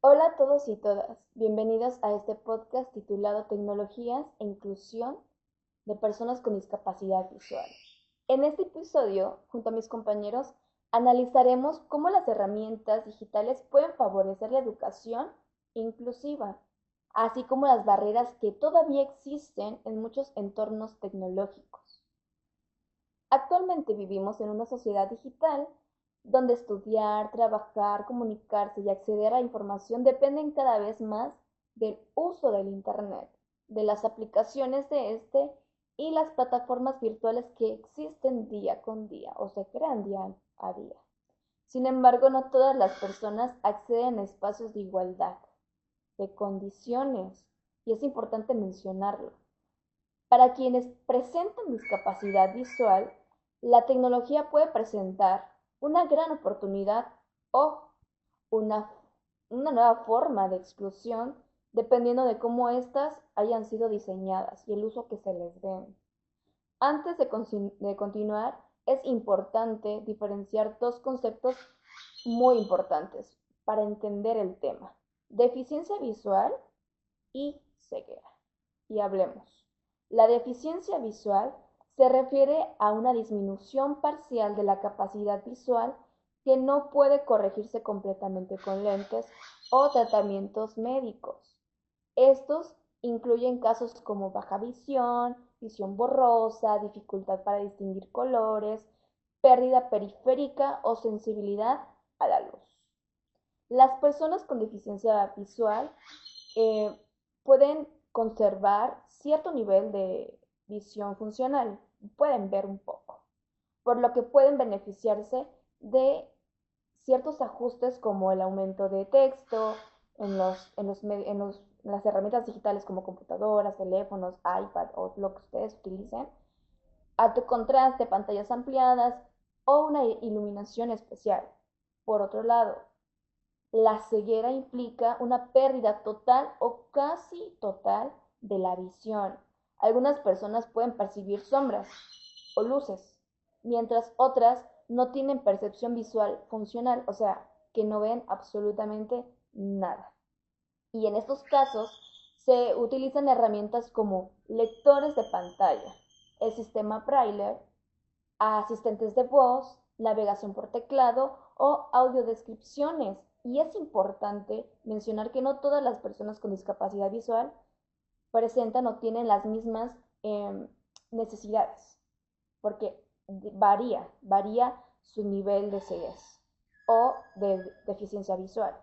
Hola a todos y todas, bienvenidos a este podcast titulado Tecnologías e Inclusión de Personas con Discapacidad Visual. En este episodio, junto a mis compañeros, analizaremos cómo las herramientas digitales pueden favorecer la educación inclusiva, así como las barreras que todavía existen en muchos entornos tecnológicos. Actualmente vivimos en una sociedad digital donde estudiar, trabajar, comunicarse y acceder a información dependen cada vez más del uso del Internet, de las aplicaciones de este y las plataformas virtuales que existen día con día o se crean día a día. Sin embargo, no todas las personas acceden a espacios de igualdad, de condiciones, y es importante mencionarlo. Para quienes presentan discapacidad visual, la tecnología puede presentar una gran oportunidad o una, una nueva forma de exclusión dependiendo de cómo éstas hayan sido diseñadas y el uso que se les den. Antes de continuar, es importante diferenciar dos conceptos muy importantes para entender el tema: deficiencia visual y ceguera. Y hablemos. La deficiencia visual se refiere a una disminución parcial de la capacidad visual que no puede corregirse completamente con lentes o tratamientos médicos. Estos incluyen casos como baja visión, visión borrosa, dificultad para distinguir colores, pérdida periférica o sensibilidad a la luz. Las personas con deficiencia visual eh, pueden conservar cierto nivel de visión funcional, pueden ver un poco, por lo que pueden beneficiarse de ciertos ajustes como el aumento de texto en las herramientas digitales como computadoras, teléfonos, iPad o lo que ustedes utilicen, alto contraste, pantallas ampliadas o una iluminación especial. Por otro lado, la ceguera implica una pérdida total o casi total de la visión. Algunas personas pueden percibir sombras o luces, mientras otras no tienen percepción visual funcional, o sea, que no ven absolutamente nada. Y en estos casos se utilizan herramientas como lectores de pantalla, el sistema Braille, asistentes de voz, navegación por teclado o audiodescripciones. Y es importante mencionar que no todas las personas con discapacidad visual presentan o tienen las mismas necesidades, porque varía su nivel de ceguez o de deficiencia visual.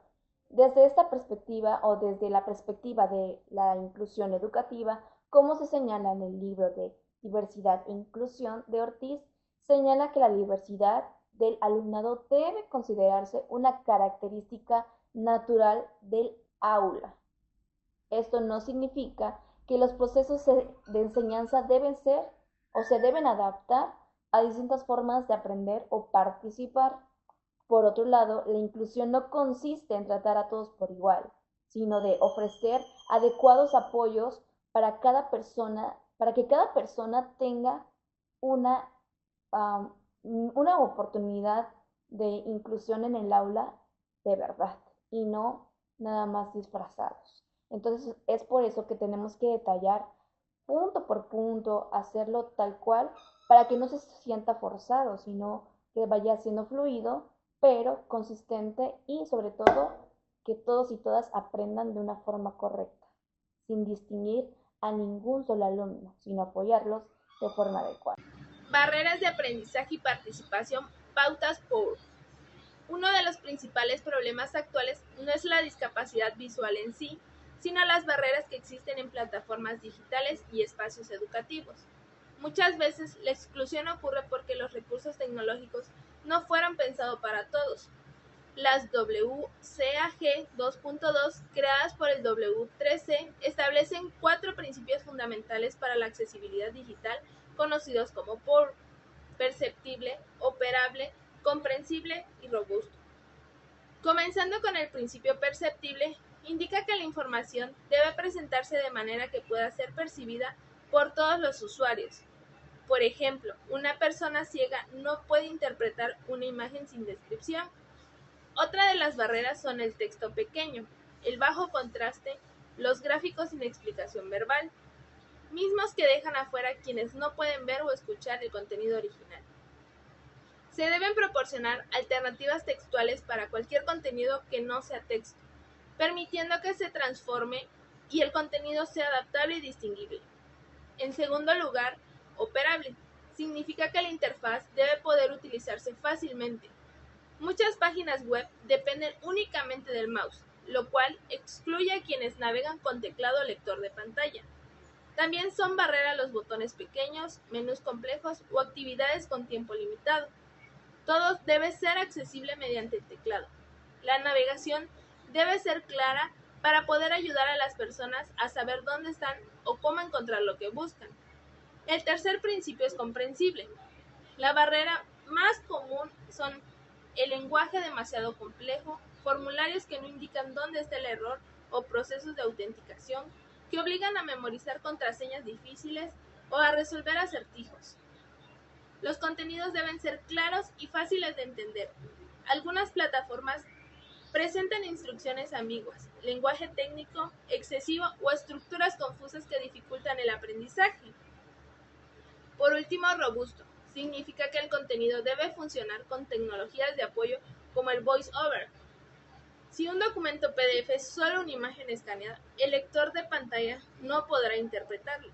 Desde esta perspectiva o desde la perspectiva de la inclusión educativa, como se señala en el libro de Diversidad e Inclusión de Ortiz, señala que la diversidad del alumnado debe considerarse una característica natural del aula. Esto no significa que los procesos de enseñanza deben ser o se deben adaptar a distintas formas de aprender o participar. Por otro lado, la inclusión no consiste en tratar a todos por igual, sino de ofrecer adecuados apoyos para que cada persona tenga una, um, una oportunidad de inclusión en el aula de verdad y no nada más disfrazados. Entonces es por eso que tenemos que detallar punto por punto, hacerlo tal cual, para que no se sienta forzado, sino que vaya siendo fluido, pero consistente y sobre todo que todos y todas aprendan de una forma correcta, sin distinguir a ningún solo alumno, sino apoyarlos de forma adecuada. Barreras de aprendizaje y participación, pautas POUR. Uno de los principales problemas actuales no es la discapacidad visual en sí, sino las barreras que existen en plataformas digitales y espacios educativos. Muchas veces la exclusión ocurre porque los recursos tecnológicos no fueron pensados para todos. Las WCAG 2.2, creadas por el W3C, establecen 4 principios fundamentales para la accesibilidad digital, conocidos como POUR: perceptible, operable, comprensible y robusto. Comenzando con el principio perceptible, indica que la información debe presentarse de manera que pueda ser percibida por todos los usuarios. Por ejemplo, una persona ciega no puede interpretar una imagen sin descripción. Otra de las barreras son el texto pequeño. el bajo contraste, los gráficos sin explicación verbal, mismos que dejan afuera a quienes no pueden ver o escuchar el contenido original. Se deben proporcionar alternativas textuales para cualquier contenido que no sea texto, permitiendo que se transforme y el contenido sea adaptable y distinguible. En segundo lugar, operable. Significa que la interfaz debe poder utilizarse fácilmente. Muchas páginas web dependen únicamente del mouse, lo cual excluye a quienes navegan con teclado o lector de pantalla. También son barrera los botones pequeños, menús complejos o actividades con tiempo limitado. Todo debe ser accesible mediante el teclado. La navegación debe ser clara para poder ayudar a las personas a saber dónde están o cómo encontrar lo que buscan. El tercer principio es comprensible. La barrera más común son el lenguaje demasiado complejo, formularios que no indican dónde está el error o procesos de autenticación que obligan a memorizar contraseñas difíciles o a resolver acertijos. Los contenidos deben ser claros y fáciles de entender. Algunas plataformas presentan instrucciones ambiguas, lenguaje técnico excesivo o estructuras confusas que dificultan el aprendizaje. Por último, robusto. Significa que el contenido debe funcionar con tecnologías de apoyo como el VoiceOver. Si un documento PDF es solo una imagen escaneada, el lector de pantalla no podrá interpretarlo.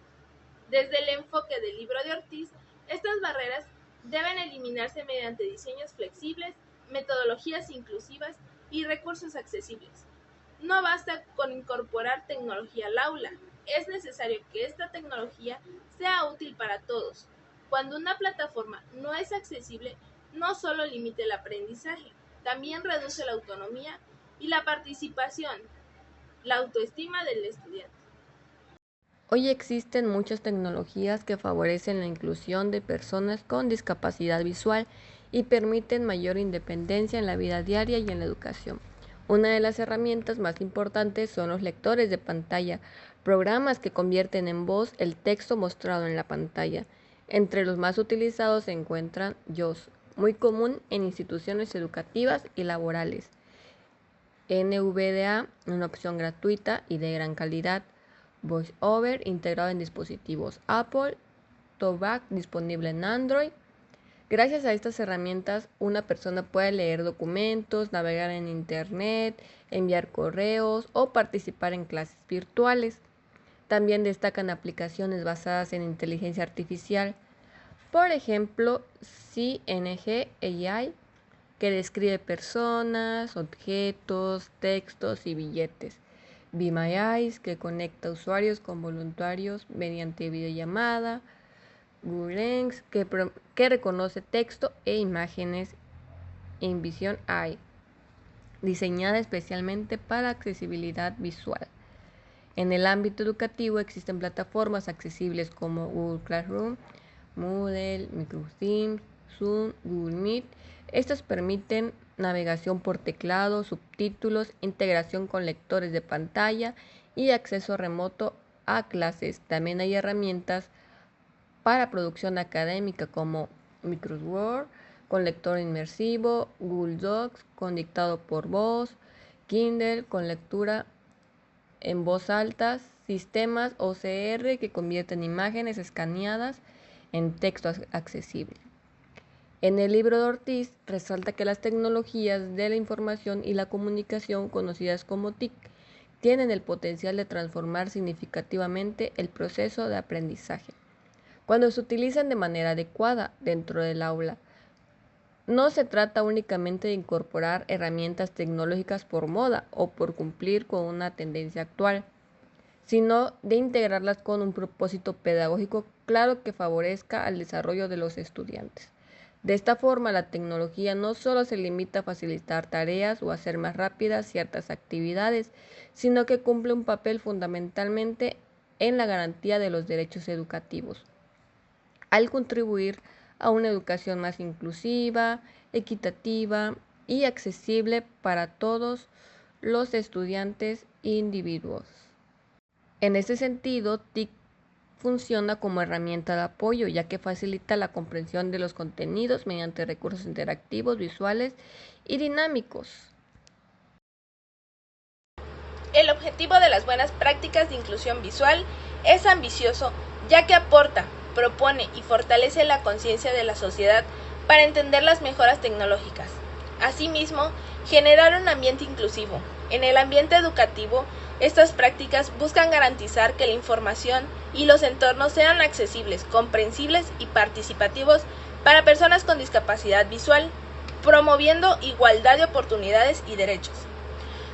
Desde el enfoque del libro de Ortiz, estas barreras deben eliminarse mediante diseños flexibles, metodologías inclusivas y recursos accesibles. No basta con incorporar tecnología al aula, es necesario que esta tecnología sea útil para todos. Cuando una plataforma no es accesible, no solo limita el aprendizaje, también reduce la autonomía y la participación, la autoestima del estudiante. Hoy existen muchas tecnologías que favorecen la inclusión de personas con discapacidad visual y permiten mayor independencia en la vida diaria y en la educación. Una de las herramientas más importantes son los lectores de pantalla, programas que convierten en voz el texto mostrado en la pantalla. Entre los más utilizados se encuentran JAWS, muy común en instituciones educativas y laborales. NVDA, una opción gratuita y de gran calidad. VoiceOver, integrado en dispositivos Apple. Talkback, disponible en Android. Gracias a estas herramientas, una persona puede leer documentos, navegar en Internet, enviar correos o participar en clases virtuales. También destacan aplicaciones basadas en inteligencia artificial, por ejemplo, CNG AI, que describe personas, objetos, textos y billetes. Be My Eyes, que conecta usuarios con voluntarios mediante videollamada. Google Lens, que reconoce texto e imágenes. InVision AI, diseñada especialmente para accesibilidad visual. En el ámbito educativo existen plataformas accesibles como Google Classroom, Moodle, Microsoft, Zoom, Google Meet. Estas permiten navegación por teclado, subtítulos, integración con lectores de pantalla y acceso remoto a clases. También hay herramientas para producción académica como Microsoft Word con lector inmersivo, Google Docs con dictado por voz, Kindle con lectura en voz alta, sistemas OCR que convierten imágenes escaneadas en texto accesible. En el libro de Ortiz resalta que las tecnologías de la información y la comunicación, conocidas como TIC, tienen el potencial de transformar significativamente el proceso de aprendizaje. Cuando se utilizan de manera adecuada dentro del aula, no se trata únicamente de incorporar herramientas tecnológicas por moda o por cumplir con una tendencia actual, sino de integrarlas con un propósito pedagógico claro que favorezca al desarrollo de los estudiantes. De esta forma, la tecnología no solo se limita a facilitar tareas o hacer más rápidas ciertas actividades, sino que cumple un papel fundamentalmente en la garantía de los derechos educativos, al contribuir a una educación más inclusiva, equitativa y accesible para todos los estudiantes e individuos. En ese sentido, TIC funciona como herramienta de apoyo, ya que facilita la comprensión de los contenidos mediante recursos interactivos, visuales y dinámicos. El objetivo de las buenas prácticas de inclusión visual es ambicioso, ya que aporta, propone y fortalece la conciencia de la sociedad para entender las mejoras tecnológicas. Asimismo, generar un ambiente inclusivo. En el ambiente educativo, estas prácticas buscan garantizar que la información y los entornos sean accesibles, comprensibles y participativos para personas con discapacidad visual, promoviendo igualdad de oportunidades y derechos.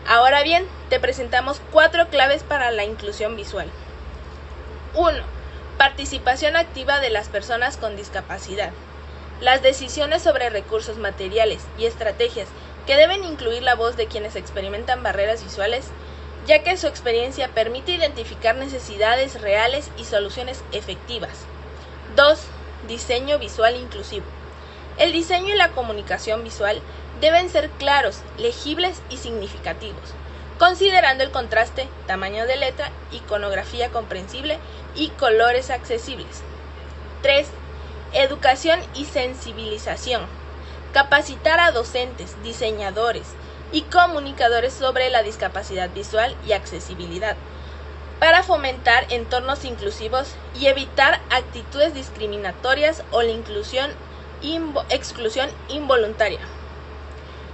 Ahora bien, te presentamos 4 claves para la inclusión visual. 1. Participación activa de las personas con discapacidad. Las decisiones sobre recursos materiales y estrategias que deben incluir la voz de quienes experimentan barreras visuales, ya que su experiencia permite identificar necesidades reales y soluciones efectivas. 2. Diseño visual inclusivo. El diseño y la comunicación visual deben ser claros, legibles y significativos, considerando el contraste, tamaño de letra, iconografía comprensible y colores accesibles. 3. Educación y sensibilización. Capacitar a docentes, diseñadores y comunicadores sobre la discapacidad visual y accesibilidad, para fomentar entornos inclusivos y evitar actitudes discriminatorias o la exclusión involuntaria.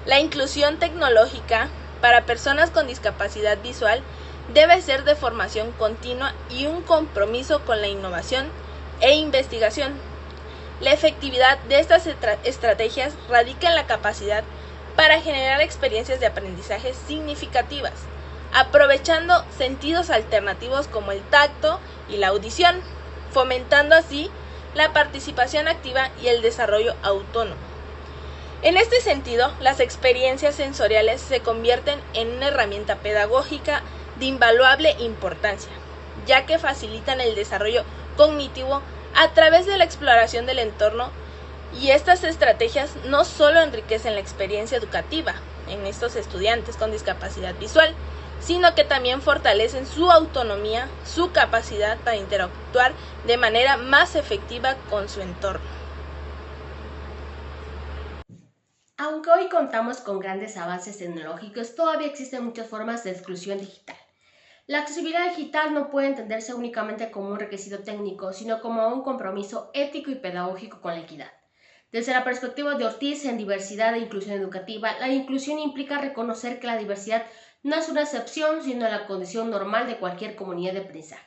La inclusión tecnológica para personas con discapacidad visual debe ser de formación continua y un compromiso con la innovación e investigación. La efectividad de estas estrategias radica en la capacidad para generar experiencias de aprendizaje significativas, aprovechando sentidos alternativos como el tacto y la audición, fomentando así la participación activa y el desarrollo autónomo. En este sentido, las experiencias sensoriales se convierten en una herramienta pedagógica de invaluable importancia, ya que facilitan el desarrollo cognitivo a través de la exploración del entorno, y estas estrategias no solo enriquecen la experiencia educativa en estos estudiantes con discapacidad visual, sino que también fortalecen su autonomía, su capacidad para interactuar de manera más efectiva con su entorno. Aunque hoy contamos con grandes avances tecnológicos, todavía existen muchas formas de exclusión digital. La accesibilidad digital no puede entenderse únicamente como un requisito técnico, sino como un compromiso ético y pedagógico con la equidad. Desde la perspectiva de Ortiz en Diversidad e Inclusión Educativa, la inclusión implica reconocer que la diversidad no es una excepción, sino la condición normal de cualquier comunidad de aprendizaje.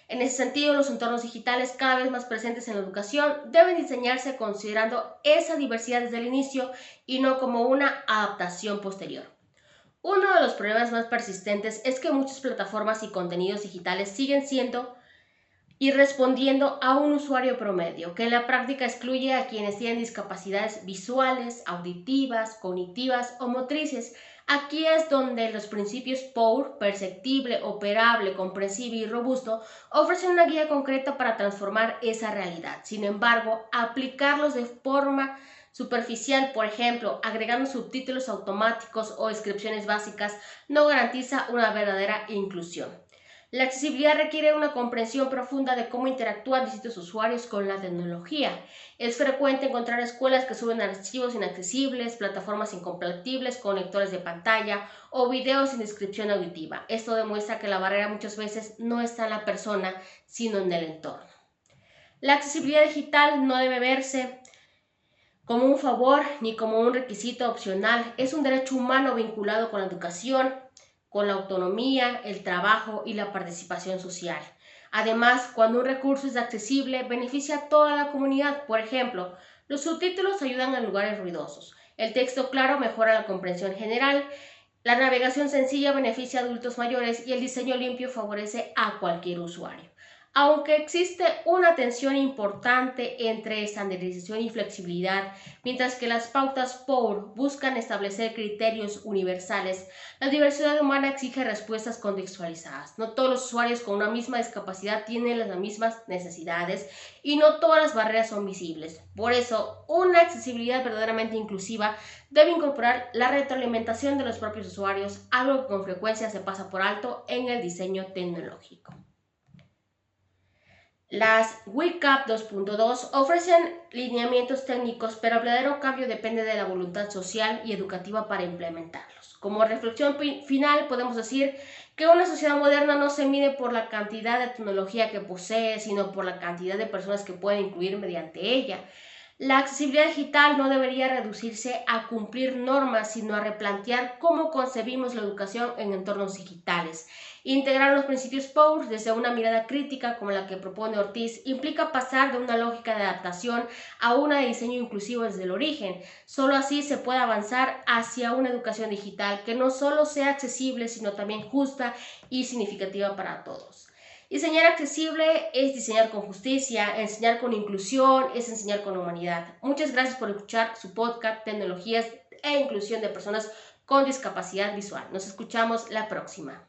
En ese sentido, los entornos digitales cada vez más presentes en la educación deben diseñarse considerando esa diversidad desde el inicio y no como una adaptación posterior. Uno de los problemas más persistentes es que muchas plataformas y contenidos digitales siguen siendo y respondiendo a un usuario promedio, que en la práctica excluye a quienes tienen discapacidades visuales, auditivas, cognitivas o motrices. Aquí es donde los principios POUR, perceptible, operable, comprensible y robusto, ofrecen una guía concreta para transformar esa realidad. Sin embargo, aplicarlos de forma superficial, por ejemplo, agregando subtítulos automáticos o descripciones básicas, no garantiza una verdadera inclusión. La accesibilidad requiere una comprensión profunda de cómo interactúan distintos usuarios con la tecnología. Es frecuente encontrar escuelas que suben archivos inaccesibles, plataformas incompatibles, conectores de pantalla o videos sin descripción auditiva. Esto demuestra que la barrera muchas veces no está en la persona, sino en el entorno. La accesibilidad digital no debe verse como un favor ni como un requisito opcional. Es un derecho humano vinculado con la educación, con la autonomía, el trabajo y la participación social. Además, cuando un recurso es accesible, beneficia a toda la comunidad. Por ejemplo, los subtítulos ayudan en lugares ruidosos, el texto claro mejora la comprensión general, la navegación sencilla beneficia a adultos mayores y el diseño limpio favorece a cualquier usuario. Aunque existe una tensión importante entre estandarización y flexibilidad, mientras que las pautas POUR buscan establecer criterios universales, la diversidad humana exige respuestas contextualizadas. No todos los usuarios con una misma discapacidad tienen las mismas necesidades y no todas las barreras son visibles. Por eso, una accesibilidad verdaderamente inclusiva debe incorporar la retroalimentación de los propios usuarios, algo que con frecuencia se pasa por alto en el diseño tecnológico. Las WCAP 2.2 ofrecen lineamientos técnicos, pero el verdadero cambio depende de la voluntad social y educativa para implementarlos. Como reflexión final, podemos decir que una sociedad moderna no se mide por la cantidad de tecnología que posee, sino por la cantidad de personas que pueden incluir mediante ella. La accesibilidad digital no debería reducirse a cumplir normas, sino a replantear cómo concebimos la educación en entornos digitales. Integrar los principios POUR desde una mirada crítica como la que propone Ortiz implica pasar de una lógica de adaptación a una de diseño inclusivo desde el origen. Solo así se puede avanzar hacia una educación digital que no solo sea accesible, sino también justa y significativa para todos. Diseñar accesible es diseñar con justicia, enseñar con inclusión es enseñar con humanidad. Muchas gracias por escuchar su podcast Tecnologías e Inclusión de Personas con Discapacidad Visual. Nos escuchamos la próxima.